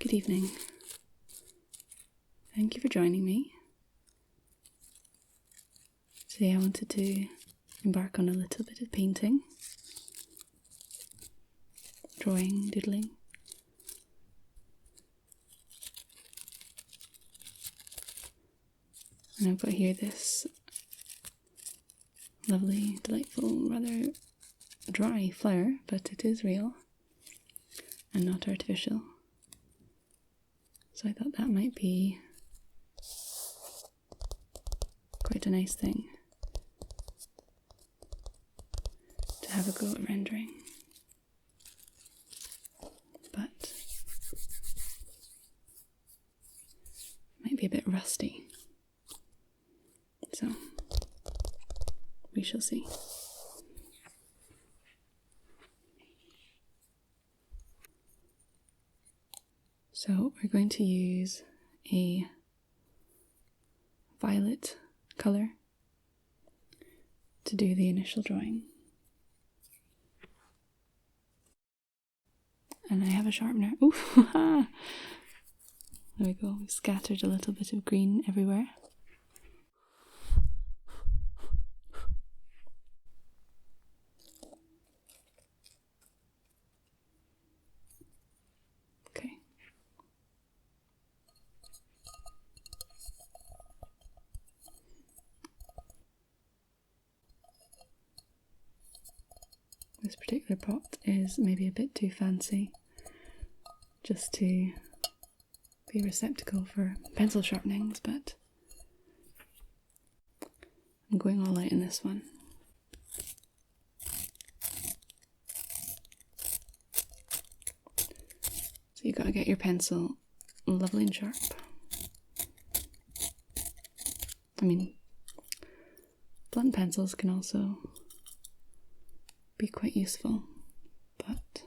Good evening. Thank you for joining me. Today I wanted to embark on a little bit of painting, drawing, doodling. And I've got here this lovely, delightful, rather dry flower, but it is real and not artificial. So I thought that might be quite a nice thing to have a go at rendering. But it might be a bit rusty. So we shall see. So we're going to use a violet colour to do the initial drawing. And I have a sharpener. Ooh, there we go. We've scattered a little bit of green everywhere. This particular pot is maybe a bit too fancy just to be a receptacle for pencil sharpenings, but I'm going all out in this one. So you've got to get your pencil lovely and sharp. I mean, blunt pencils can also be quite useful, but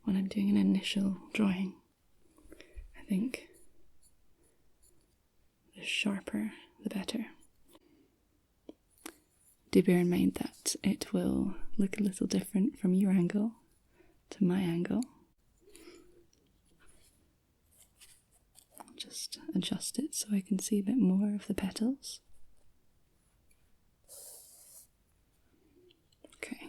when I'm doing an initial drawing, I think the sharper the better. Do bear in mind that it will look a little different from your angle to my angle. Just adjust it so I can see a bit more of the petals. Okay.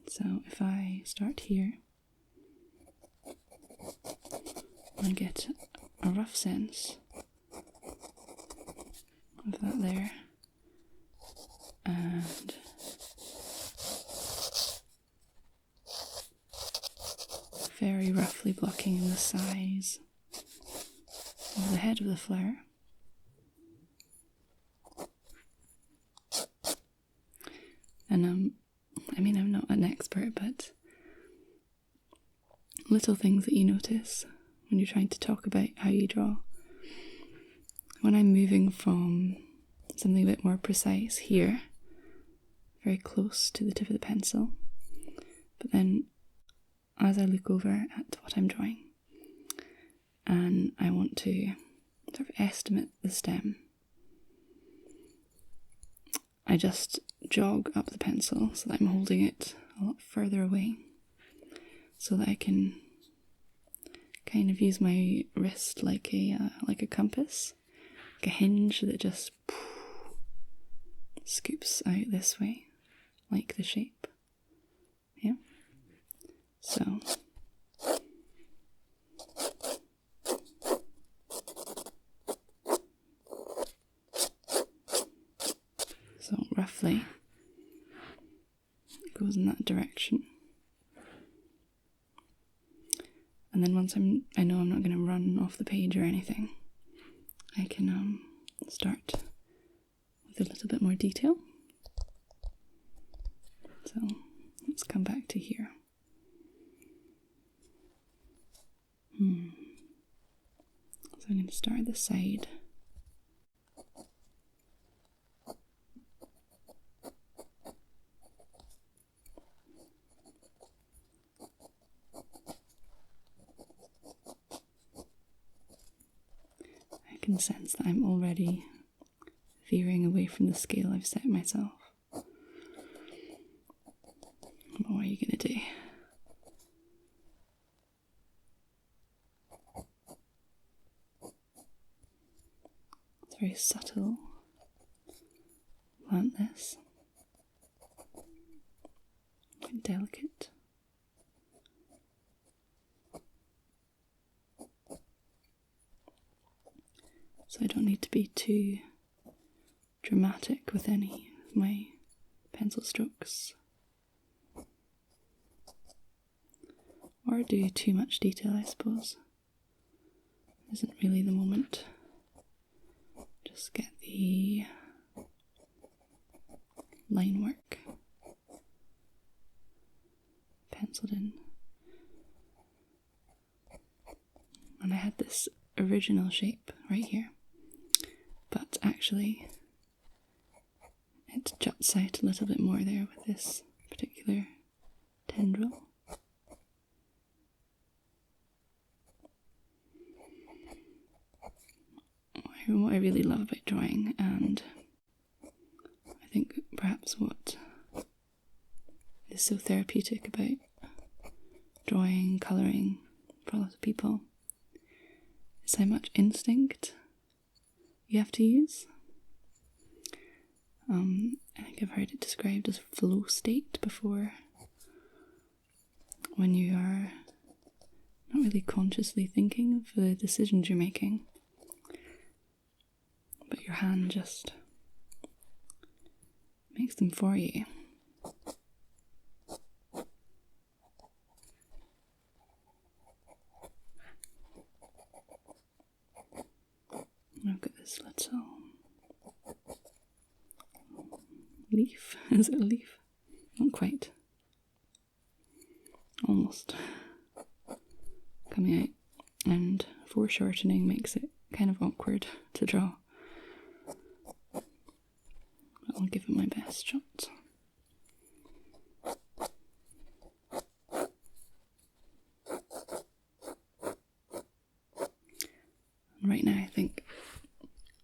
So if I start here, I get a rough sense of that there, and very roughly blocking in the size of the head of the flower. And I mean, I'm not an expert, but little things that you notice when you're trying to talk about how you draw. When I'm moving from something a bit more precise here, very close to the tip of the pencil, but then as I look over at what I'm drawing and I want to sort of estimate the stem, I just jog up the pencil so that I'm holding it a lot further away, so that I can kind of use my wrist like a compass, like a hinge that just scoops out this way, like the shape. Yeah. So roughly it goes in that direction. And then once I know I'm not going to run off the page or anything, I can start with a little bit more detail. So let's come back to here. So I'm going to start at the side. I can sense that I'm already veering away from the scale I've set myself. What are you going to do? It's very subtle. Plant this. Quite delicate. So I don't need to be too dramatic with any of my pencil strokes. Or do too much detail, I suppose. Isn't really the moment. Just get the line work penciled in. And I had this original shape right here, but actually it juts out a little bit more there with this particular tendril. What I really love about drawing, and I think perhaps what is so therapeutic about drawing, colouring for a lot of people, is how much instinct you have to use. I think I've heard it described as flow state before, when you are not really consciously thinking of the decisions you're making, but your hand just makes them for you. I've got this little leaf. Is it a leaf? Not quite. Almost. Coming out. And foreshortening makes it kind of awkward to draw. But I'll give it my best shot. And right now I think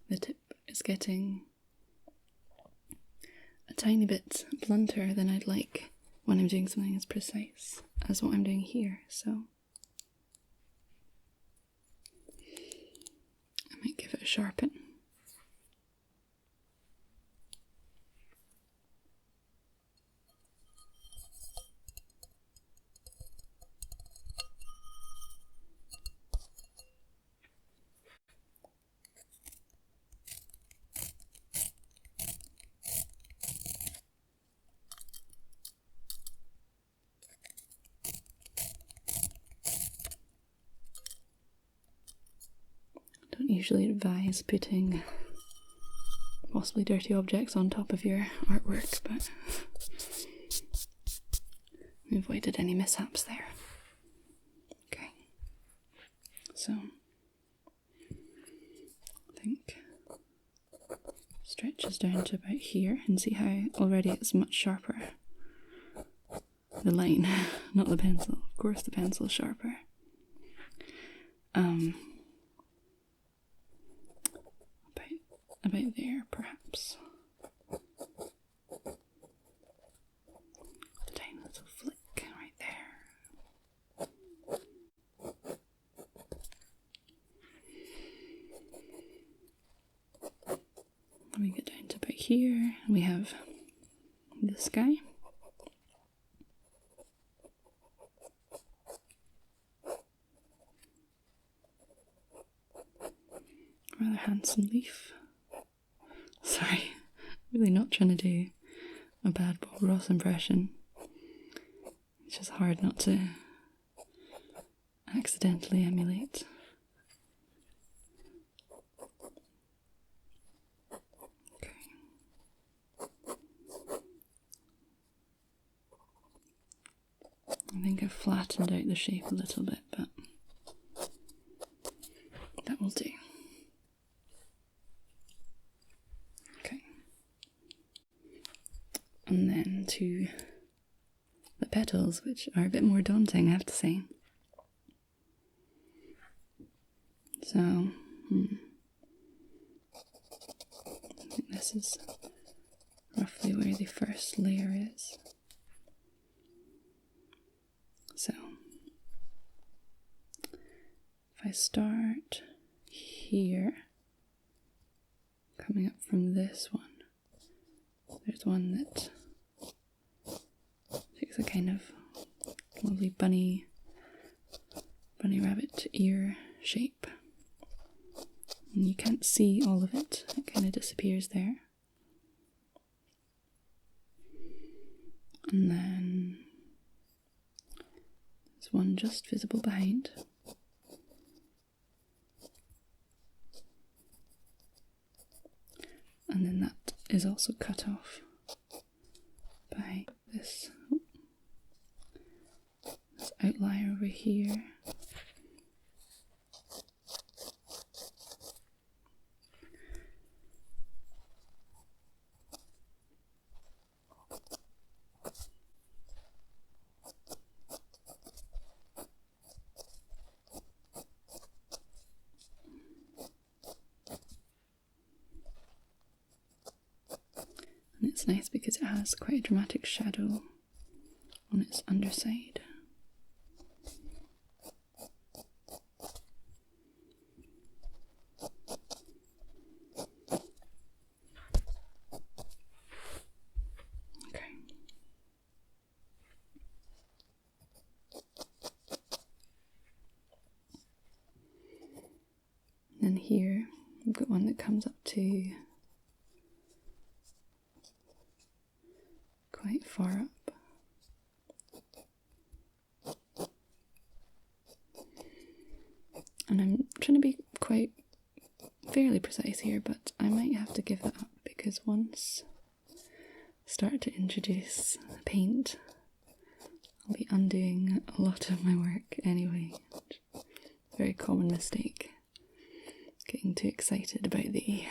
the tip is getting a tiny bit blunter than I'd like when I'm doing something as precise as what I'm doing here, so I might give it a sharpen. Don't usually advise putting possibly dirty objects on top of your artwork, but we avoided any mishaps there. Okay, so I think stretches down to about here, and see how already it's much sharper. The line, not the pencil. Of course the pencil's sharper. About there, perhaps. A tiny little flick right there. Let me get down to about here, and we have this guy. Rather handsome leaf. Sorry, really not trying to do a bad Bob Ross impression. It's just hard not to accidentally emulate. Okay. I think I've flattened out the shape a little bit, but that will do. And then to the petals, which are a bit more daunting, I have to say. So, I think this this is roughly where the first layer is. So if I start here, coming up from this one, there's one that takes a kind of lovely bunny rabbit ear shape. And you can't see all of it, it kind of disappears there. And then there's one just visible behind. And then that is also cut off by this outlier over here. And it's nice because it has quite a dramatic shadow on its underside. And here we've got one that comes up to quite far up. And I'm trying to be quite fairly precise here, but I might have to give that up because once I start to introduce paint, I'll be undoing a lot of my work anyway. Very common mistake. Getting too excited about the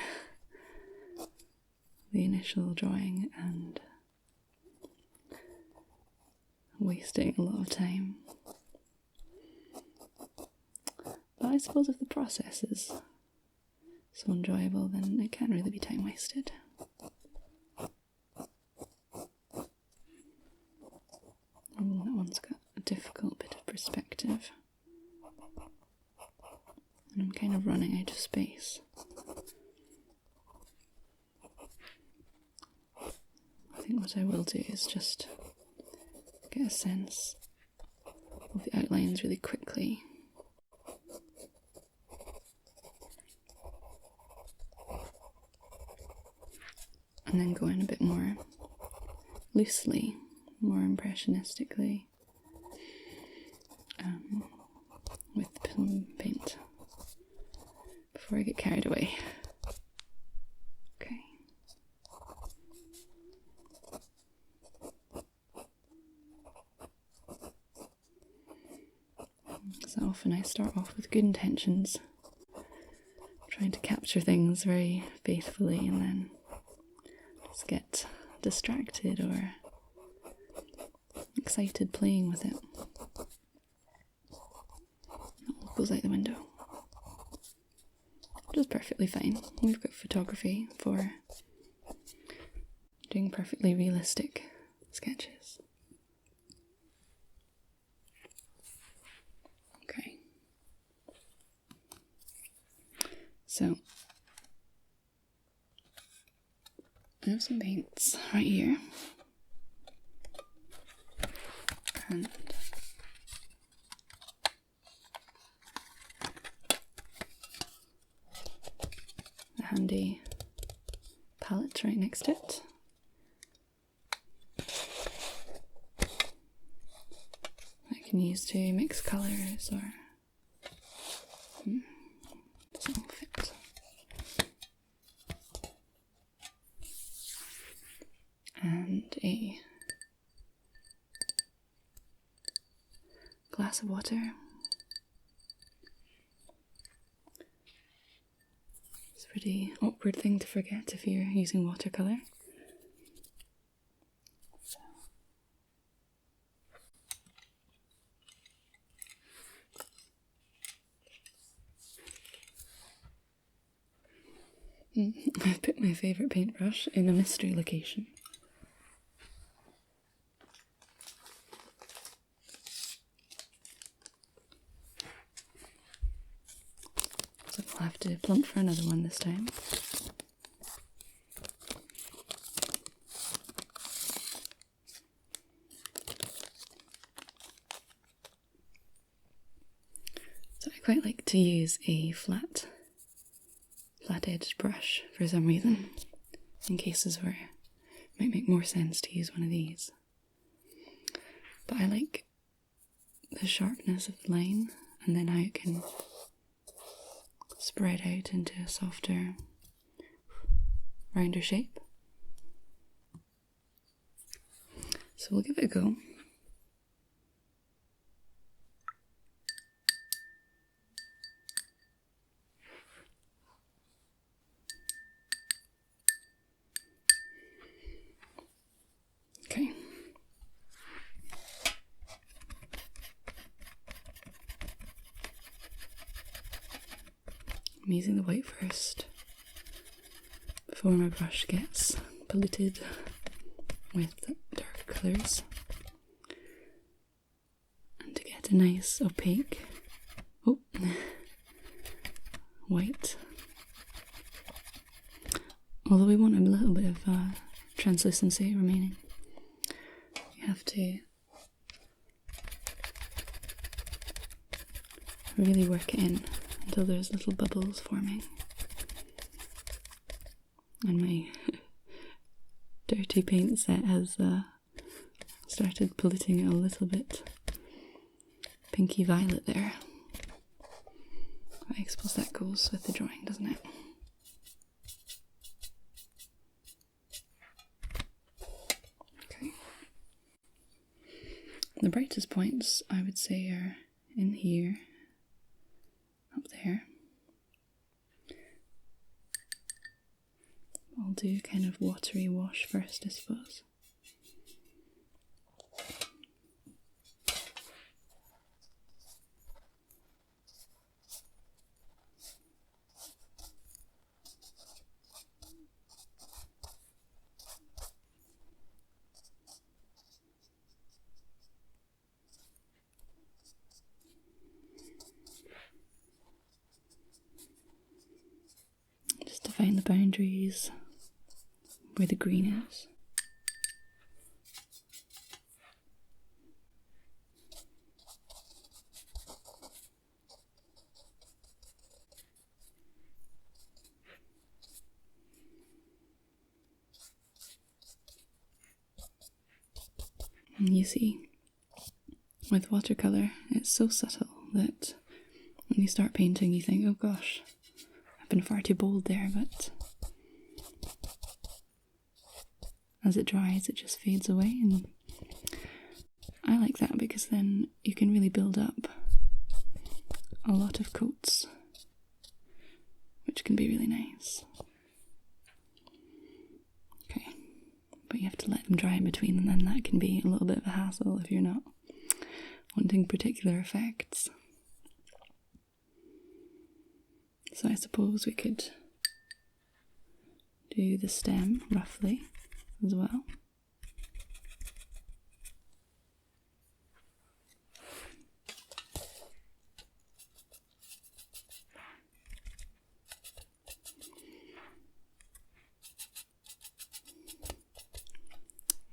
initial drawing and wasting a lot of time. But I suppose if the process is so enjoyable, then it can't really be time wasted. And that one's got a difficult bit of perspective. And I'm kind of running out of space. I think what I will do is just get a sense of the outlines really quickly. And then go in a bit more loosely, more impressionistically, with the paint. Before I get carried away. Okay. So often I start off with good intentions, trying to capture things very faithfully, and then just get distracted or excited playing with it. It all goes out the window. Which is perfectly fine. We've got photography for doing perfectly realistic sketches. Okay. So, I have some paints right here. And a handy palette right next to it. I can use to mix colours or doesn't all fit. And a glass of water. It's a pretty awkward thing to forget if you're using watercolour. I've put my favourite paintbrush in a mystery location. So I'll have to plump for another one this time. So I quite like to use a flat-edged brush for some reason, in cases where it might make more sense to use one of these. But I like the sharpness of the line, and then how it can spread out into a softer, rounder shape. So we'll give it a go. Okay. I'm using the white first before my brush gets polluted with dark colours, and to get a nice opaque white. Although we want a little bit of translucency remaining, you have to really work it in until there's little bubbles forming. And my dirty paint set has started polluting it a little bit pinky violet there. I suppose that goes with the drawing, doesn't it? Okay. The brightest points, I would say, are in here, up there. I'll do kind of watery wash first, I suppose. Just to find the boundaries where the green is. And you see, with watercolour, it's so subtle that when you start painting you think, oh gosh, I've been far too bold there, but as it dries it just fades away, and I like that because then you can really build up a lot of coats, which can be really nice. Okay, but you have to let them dry in between, and then that can be a little bit of a hassle if you're not wanting particular effects. So I suppose we could do the stem roughly as well.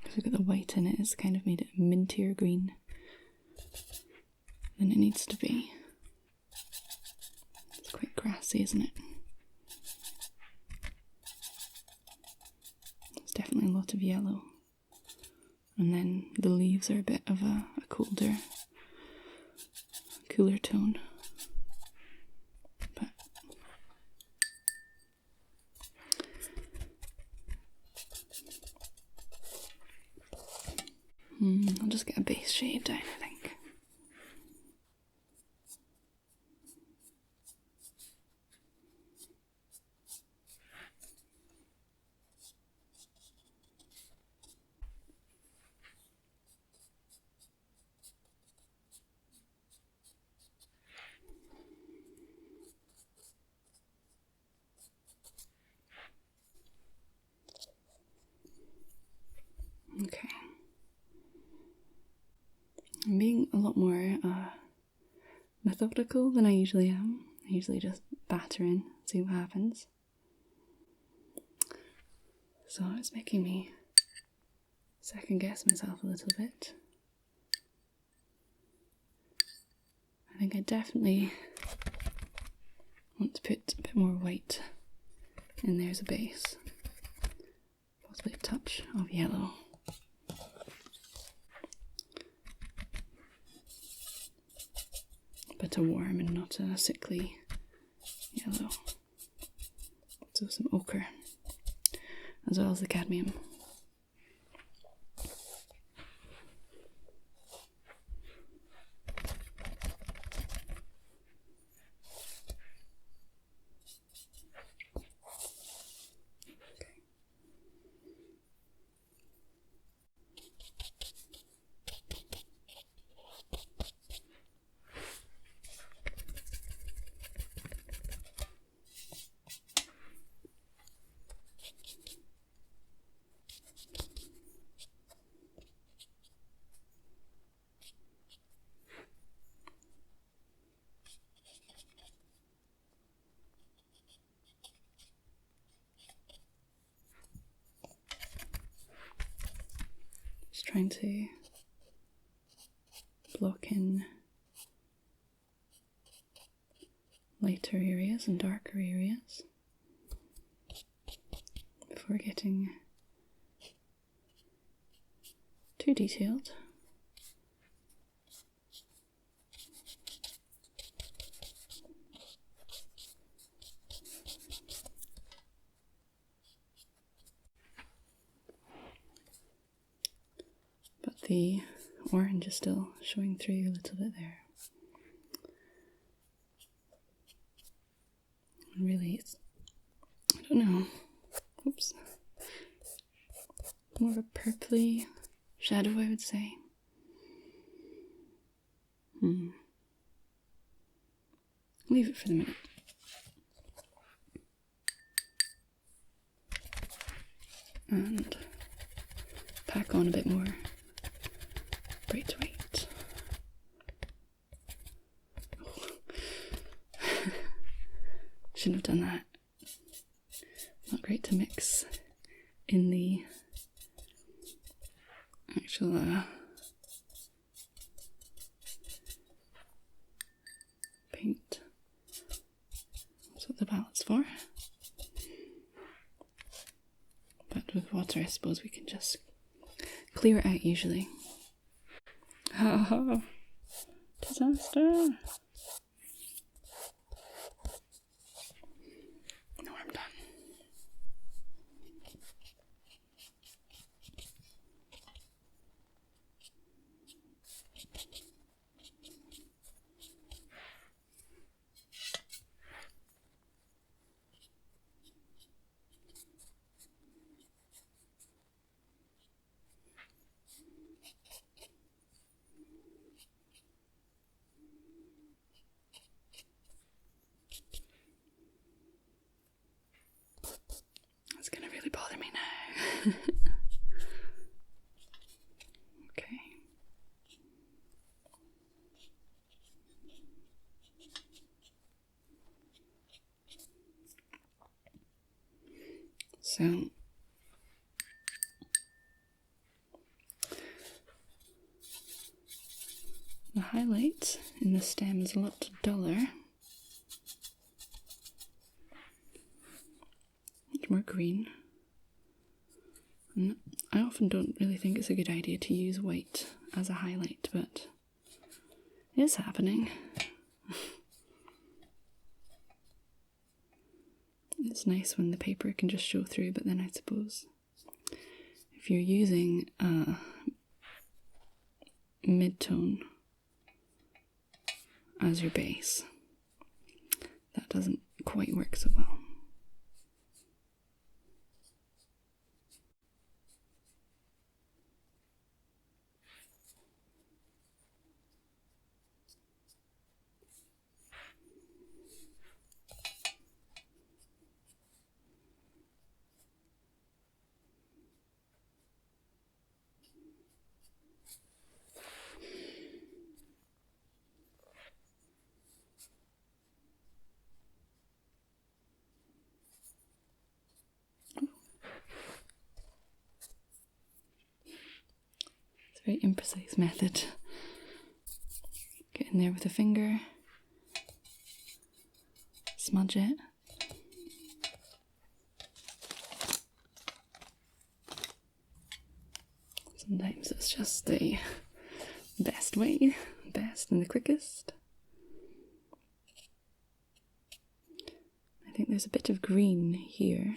Because we've got the white in it, it's kind of made it a mintier green than it needs to be. It's quite grassy, isn't it? It's definitely a lot of yellow. And then the leaves are a bit of a cooler tone. But I'll just get a base shade down, I think. Okay. I'm being a lot more methodical than I usually am. I usually just batter in, see what happens. So it's making me second guess myself a little bit. I think I definitely want to put a bit more white in there as a base. Possibly a touch of yellow. But a warm and not a sickly yellow. So some ochre, as well as the cadmium. Just trying to block in lighter areas and darker areas before getting too detailed. But the orange is still showing through a little bit there. And really, it's, I don't know, oops, more of a purpley shadow, I would say. Leave it for the minute. And pack on a bit more bright white. Shouldn't have done that. Not great to mix in the actual paint. That's what the palette's for. But with water, I suppose we can just clear it out usually. Oh, disaster! No, I'm done. It's gonna really bother me now. Okay. So the highlight in the stem is a lot duller. Much more green. And I often don't really think it's a good idea to use white as a highlight, but it is happening. It's nice when the paper can just show through, but then I suppose if you're using a mid-tone as your base, that doesn't quite work so well. Very imprecise method. Get in there with a finger, smudge it. Sometimes it's just the best way, best and the quickest. I think there's a bit of green here,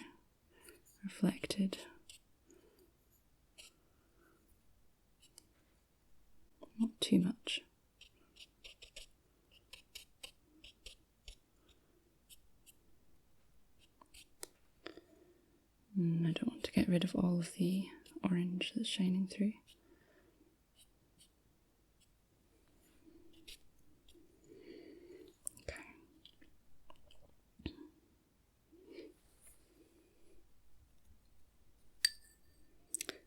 reflected. Not too much. I don't want to get rid of all of the orange that's shining through. Okay.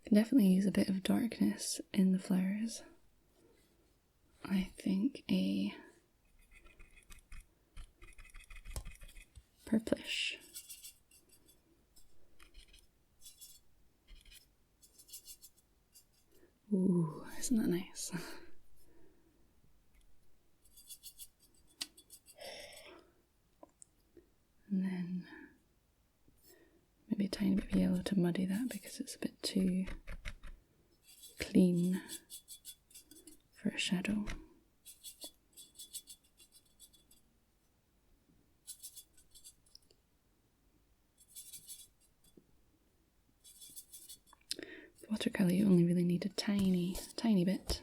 Can definitely use a bit of darkness in the flowers. I think a purplish. Ooh, isn't that nice? And then maybe a tiny bit of yellow to muddy that because it's a bit too clean for a shadow. Watercolour, you only really need a tiny bit.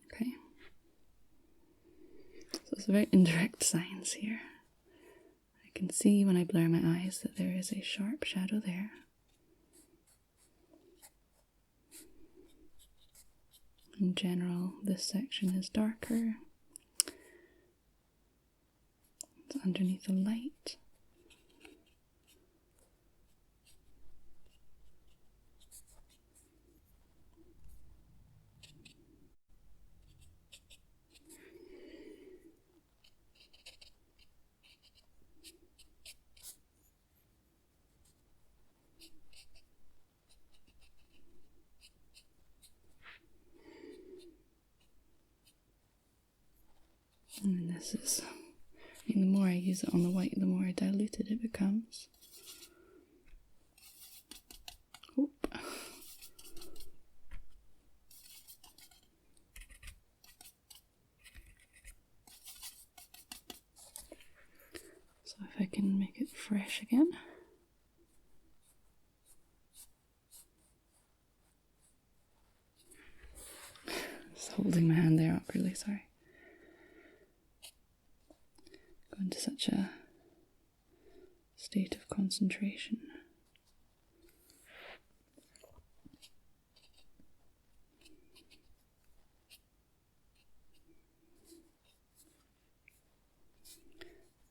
Okay. So it's a very indirect science here. I can see when I blur my eyes that there is a sharp shadow there. In general, this section is darker. It's underneath the light. And this is, I mean, the more I use it on the white, the more diluted it becomes. Oop. So if I can make it fresh again. Just holding my hand there awkwardly, sorry. Go into such a state of concentration.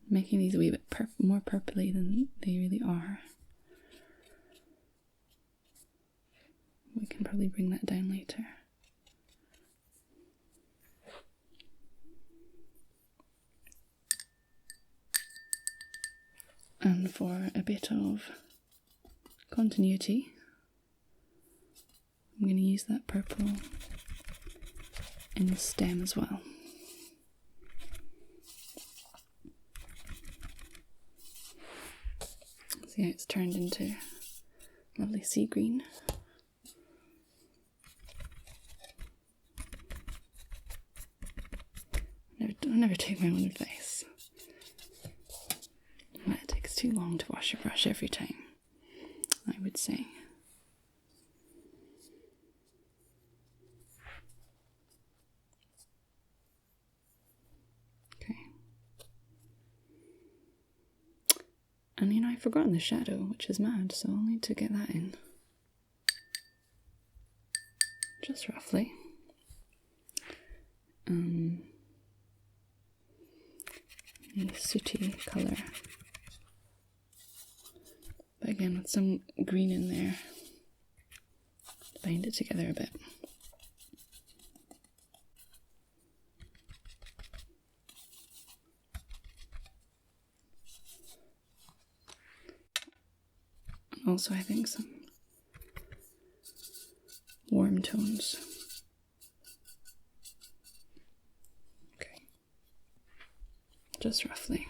Making these a wee bit more purpley than they really are. We can probably bring that down later. And for a bit of continuity, I'm going to use that purple in the stem as well. See how it's turned into lovely sea green. I never take my own advice. It takes too long to wash your brush every time, I would say. Okay. And you know, I've forgotten the shadow, which is mad, so I'll need to get that in. Just roughly. A sooty colour. But again, with some green in there to bind it together a bit. Also, I think some warm tones. Okay, just roughly.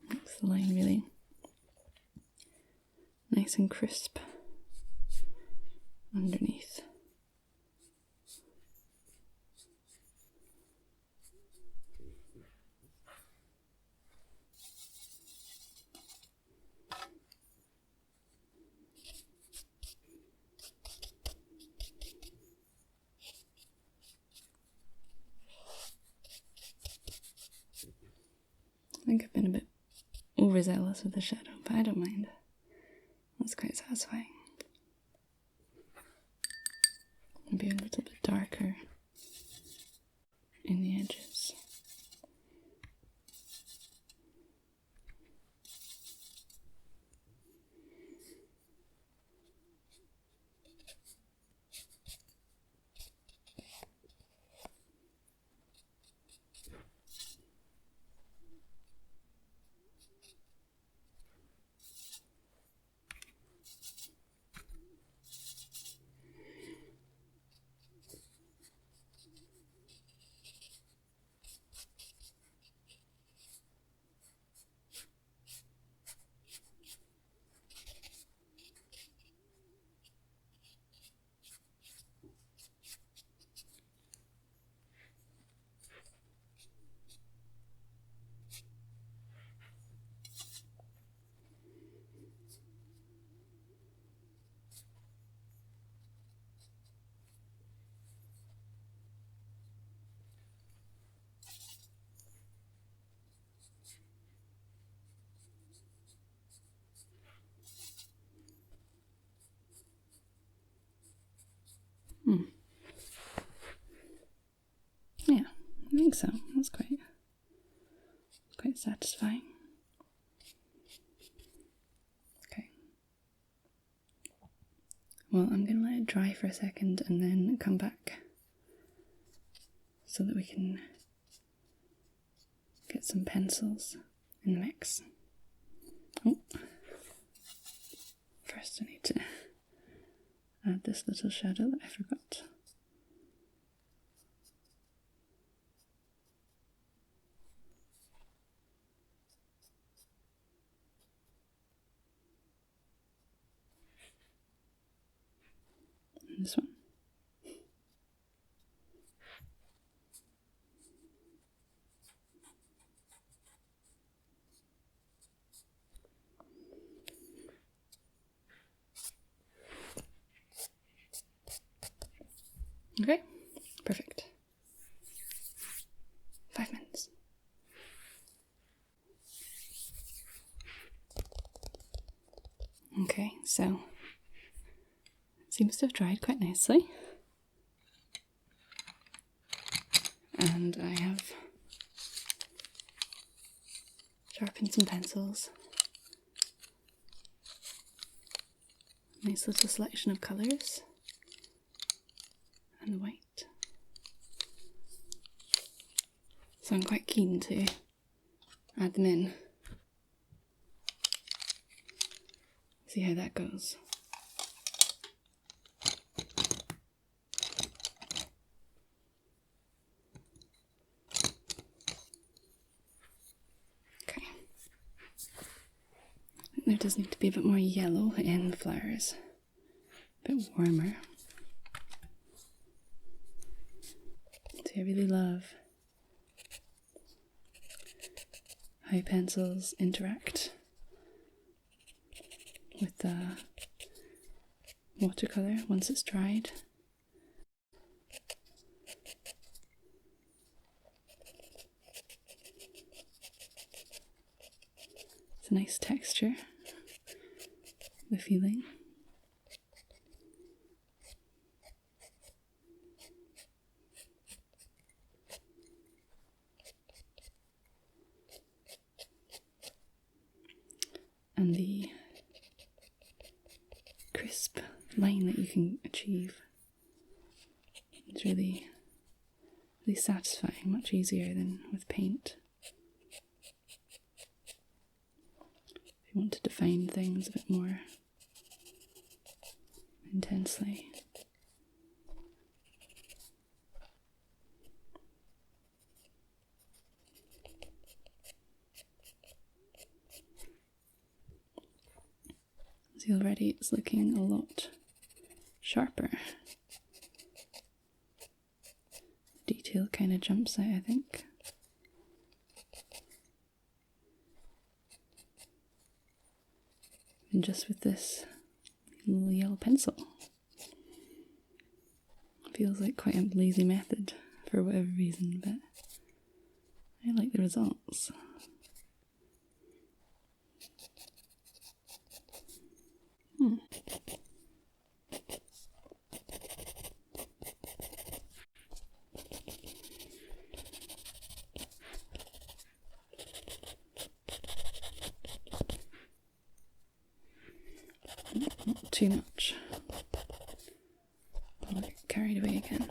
Makes the line really nice and crisp underneath. I think I've been a bit overzealous with the shadow, but I don't mind. That's quite satisfying. Maybe a little bit darker in the edges. Yeah, I think so. That's quite satisfying. Okay. Well, I'm going to let it dry for a second and then come back so that we can get some pencils in the mix. Oh, first I need to add this little shadow that I forgot. And this one. Okay, perfect. 5 minutes. Okay, so it seems to have dried quite nicely. And I have sharpened some pencils. Nice little selection of colours. And the white. So I'm quite keen to add them in. See how that goes. Okay. I think there does need to be a bit more yellow in the flowers. a bit warmer. See, I really love how pencils interact with the watercolour once it's dried. It's a nice texture, the feeling. And the crisp line that you can achieve is really satisfying, much easier than with paint. If you want to define things a bit more intensely. See, already it's looking a lot sharper. Detail kind of jumps out, I think. And just with this little yellow pencil. Feels like quite a lazy method for whatever reason, but I like the results. Not too much. I'll get carried away again.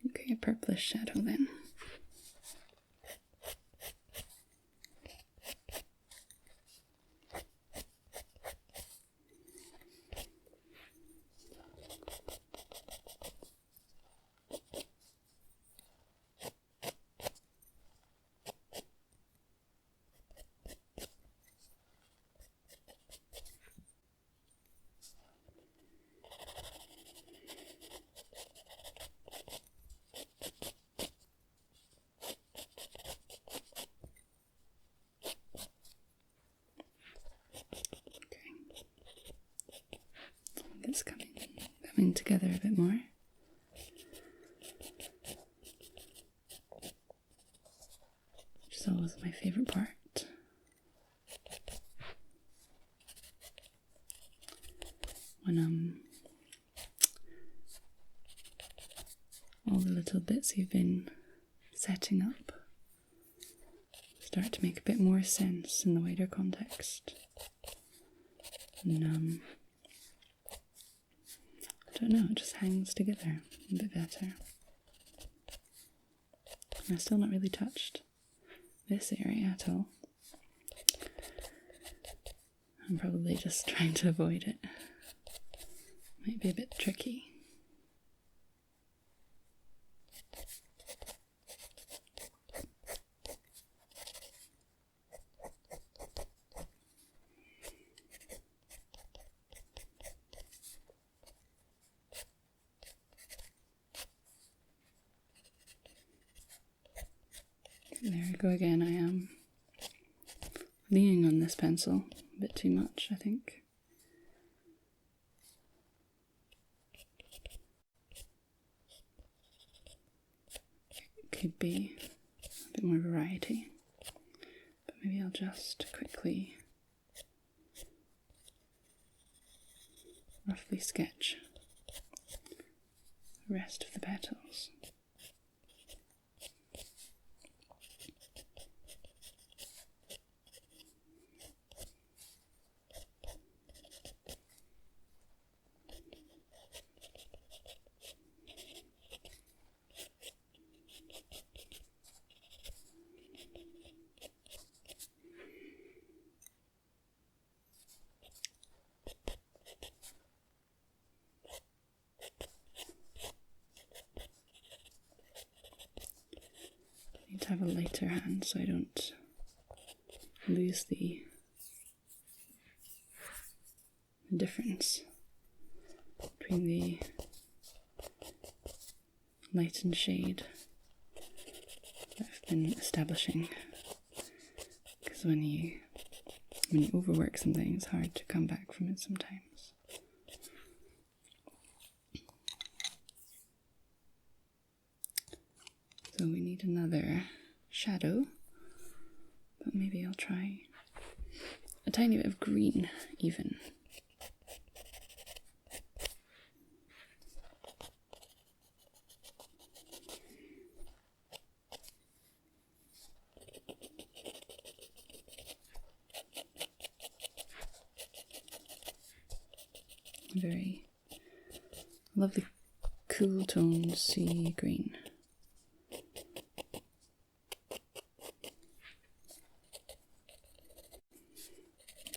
Okay, a purplish shadow then. It's coming together a bit more. Which is always my favourite part. When all the little bits you've been setting up start to make a bit more sense in the wider context. And I don't know, it just hangs together a bit better. And I've still not really touched this area at all. I'm probably just trying to avoid it. Might be a bit tricky. There we go again. I am leaning on this pencil a bit too much, I think. It could be a bit more variety, but maybe I'll just quickly roughly sketch the rest of the petals. to have a lighter hand so I don't lose the difference between the light and shade that I've been establishing. Because when you overwork something, it's hard to come back from it sometimes. So we need another shadow, but maybe I'll try a tiny bit of green even. Very lovely cool toned sea green.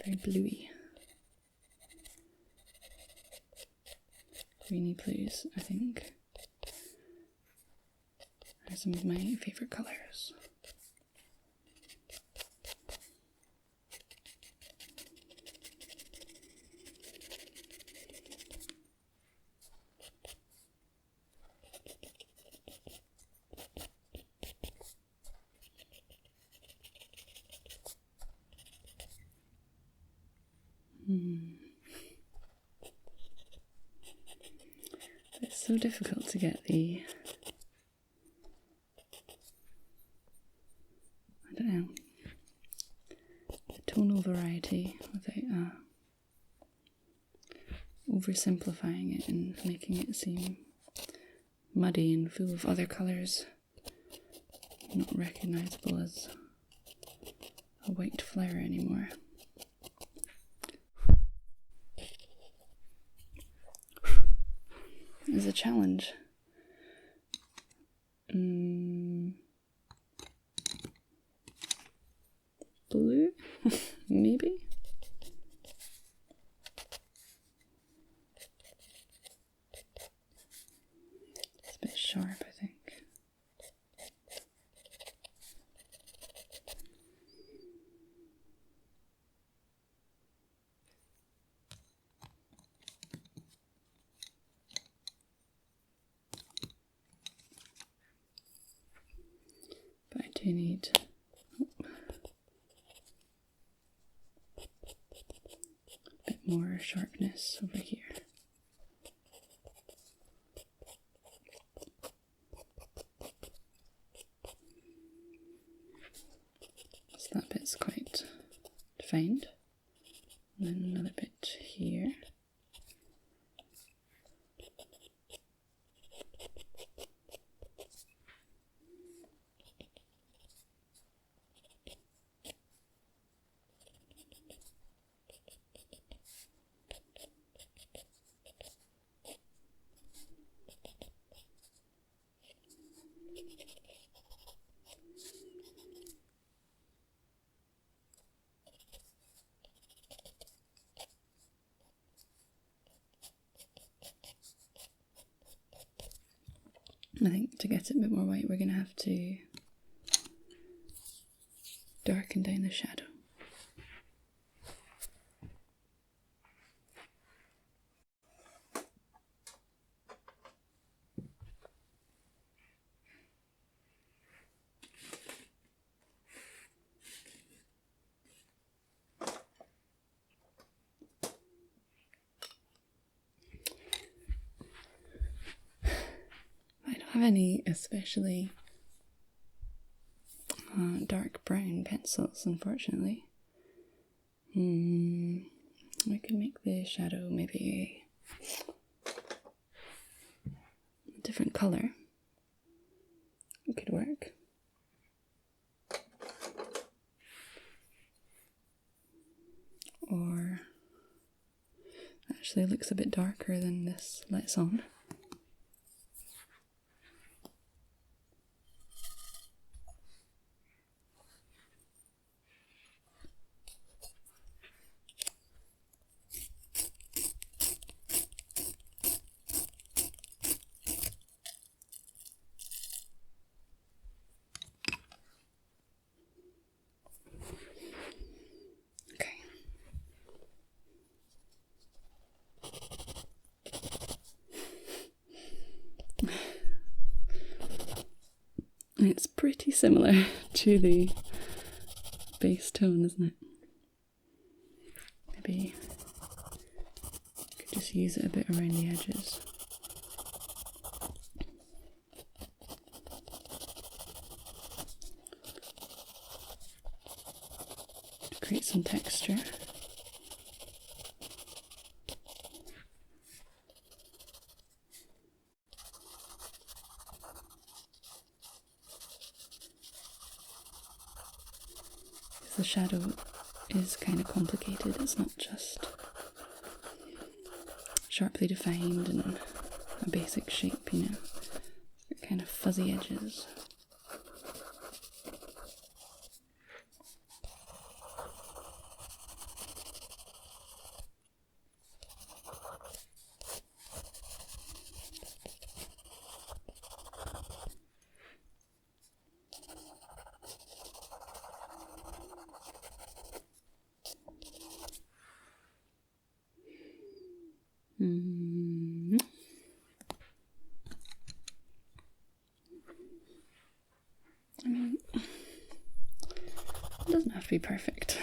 Very bluey. Greeny blues, I think, are some of my favourite colours. It's so difficult to get the, I don't know, the tonal variety without oversimplifying it and making it seem muddy and full of other colours, not recognisable as a white flower anymore. Is a challenge. Blue? Maybe? It's a bit sharp, I think. But I do need a bit more sharpness over here. So that bit's quite defined. And then another bit here. I think to get it a bit more white, we're going to have to darken down the shadow. Have any especially dark brown pencils, unfortunately. We could make the shadow maybe a different colour. It could work. Or actually it looks a bit darker than this lets on. It's pretty similar to the base tone, isn't it? Maybe I could just use it a bit around the edges. To create some texture. The shadow is kind of complicated, it's not just sharply defined and a basic shape, you know. It's got kind of fuzzy edges. I mean, it doesn't have to be perfect.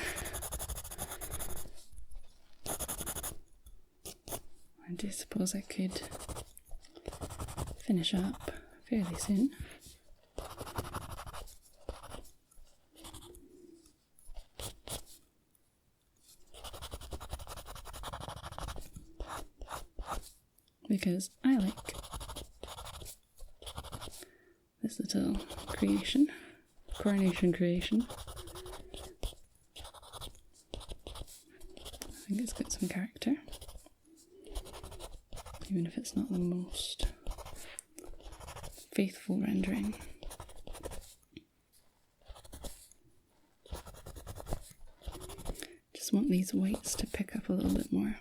I do suppose I could finish up fairly soon. Because I like this little creation, coronation creation. I think it's got some character, even if it's not the most faithful rendering. Just want these whites to pick up a little bit more.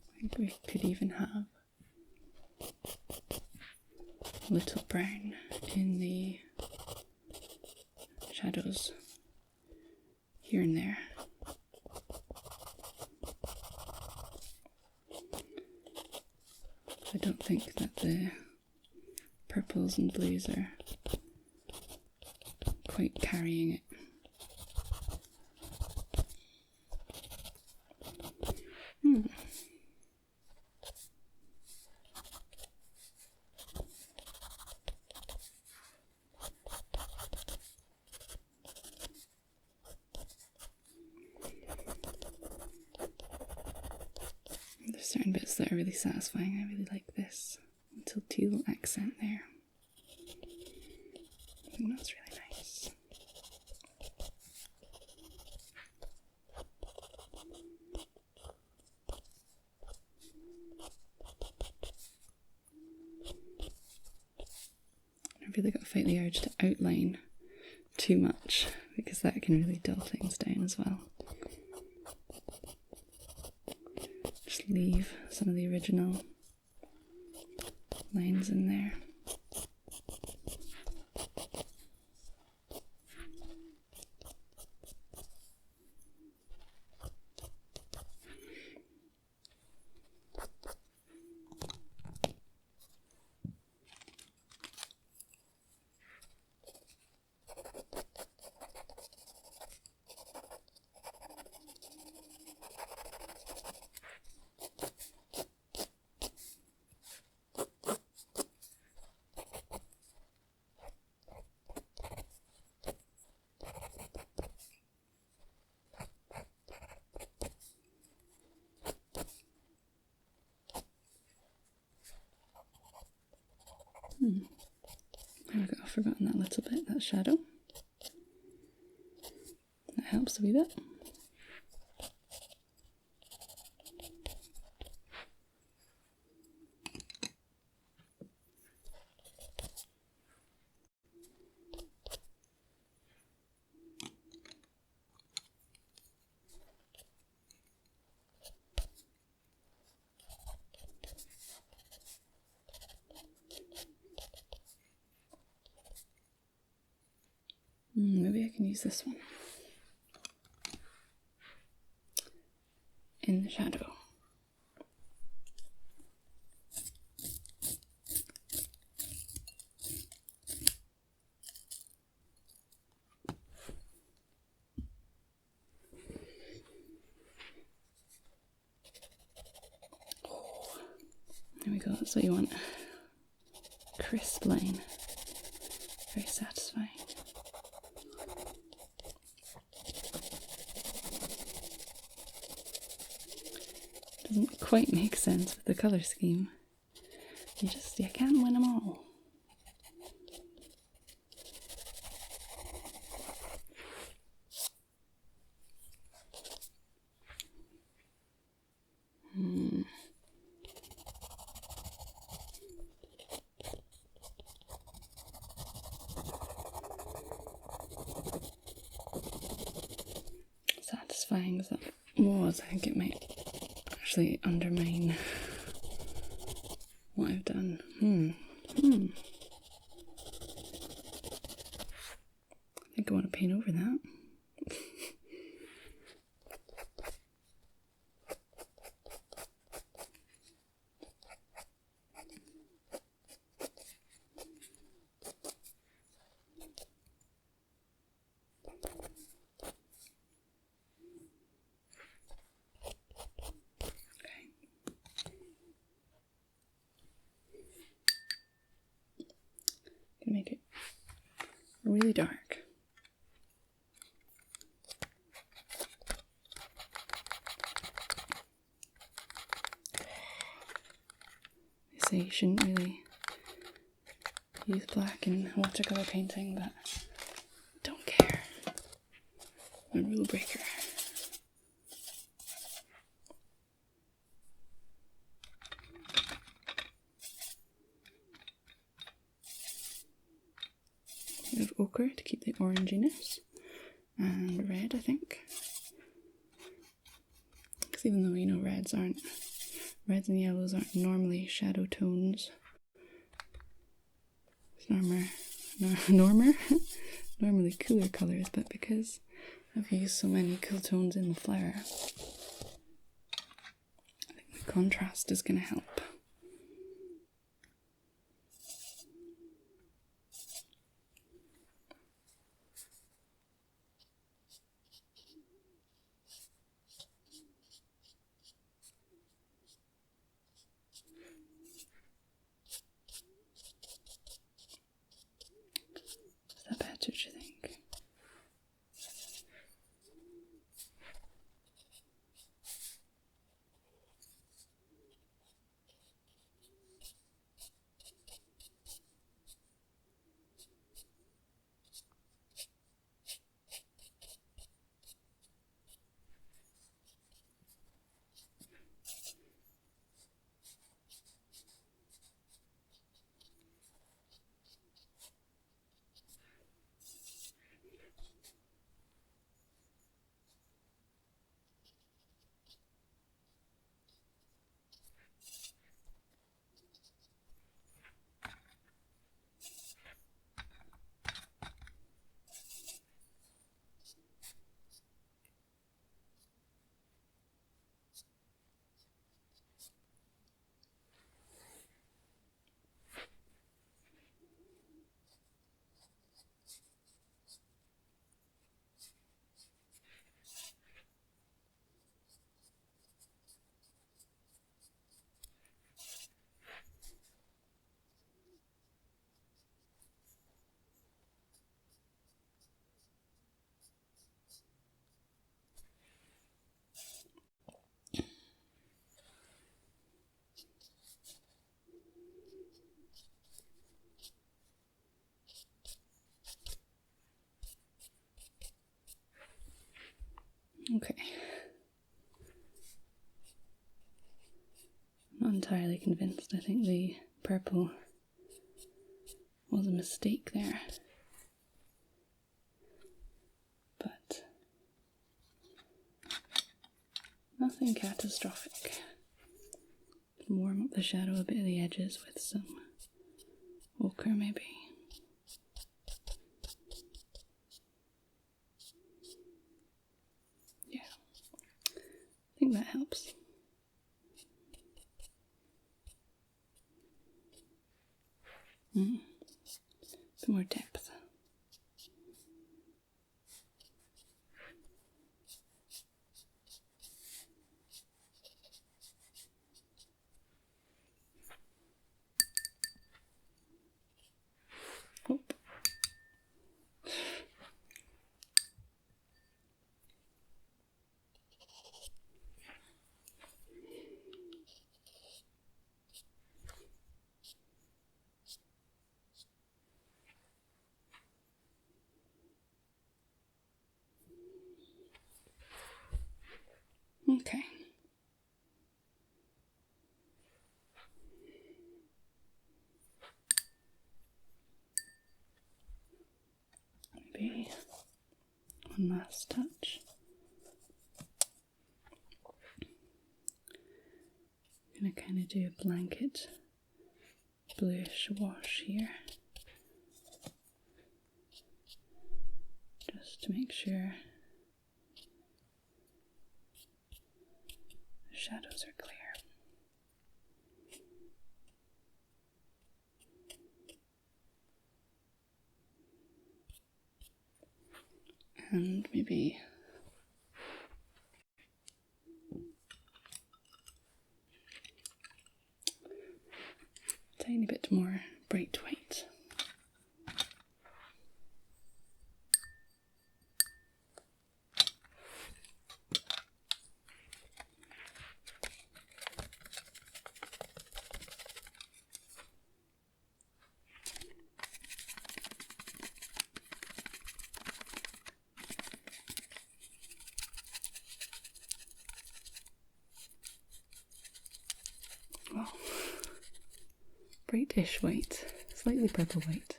I think we could even have a little brown in the shadows here and there. I don't think that the purples and blues are quite carrying it. There's certain bits that are really satisfying. I really like this little teal accent there. I think that's really nice. I've really got to fight the urge to outline too much, because that can really dull things down as well. Just leave some of the original lines in there. I've forgotten that little bit, that shadow. That helps a wee bit. use this one in the shadow. There we go, that's what you want. Crisp line. Very satisfying. Doesn't quite make sense with the colour scheme. You can't win them all. Satisfying as that was, I think it might actually undermine what I've done. I think I want to paint over that. Make it really dark. They say you shouldn't really use black in watercolour painting, but don't care. I'm a rule breaker. Of ochre to keep the oranginess, and red, I think, because even though, you know, reds and yellows aren't normally shadow tones, it's normally cooler colours, but because I've used so many cool tones in the flower, I think the contrast is going to help. What you think? Okay. Not entirely convinced. I think the purple was a mistake there. But nothing catastrophic. Warm up the shadow a bit of the edges with some ochre maybe. think that helps. Some more depth. Oh. Okay. Maybe one last touch. I'm going to kind of do a blanket bluish wash here, just to make sure the shadows are clear. And maybe a tiny bit more bright white. Well, brightish white, slightly purple white.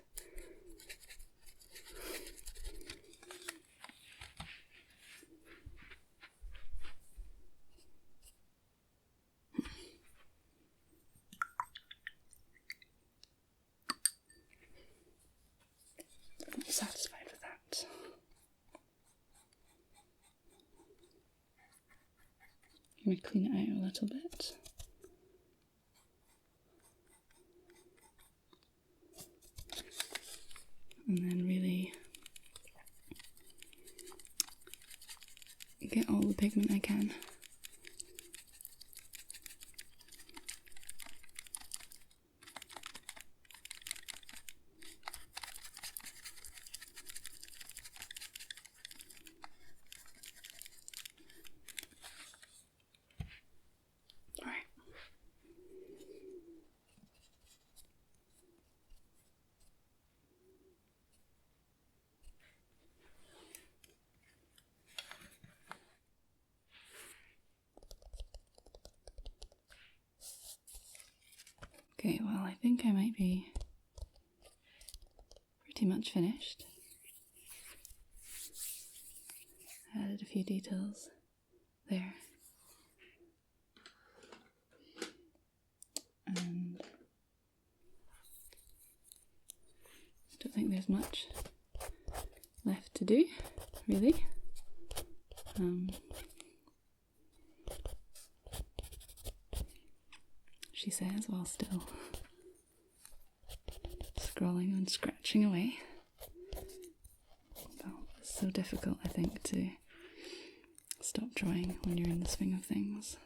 I'm not satisfied with that. I'm going to clean it out a little bit. And then really get all the pigment I can. All right. Okay, well, I think I might be pretty much finished. Added a few details there. And I don't think there's much left to do, really. She says, while still scrolling and scratching away. Well, it's so difficult, I think, to stop drawing when you're in the swing of things.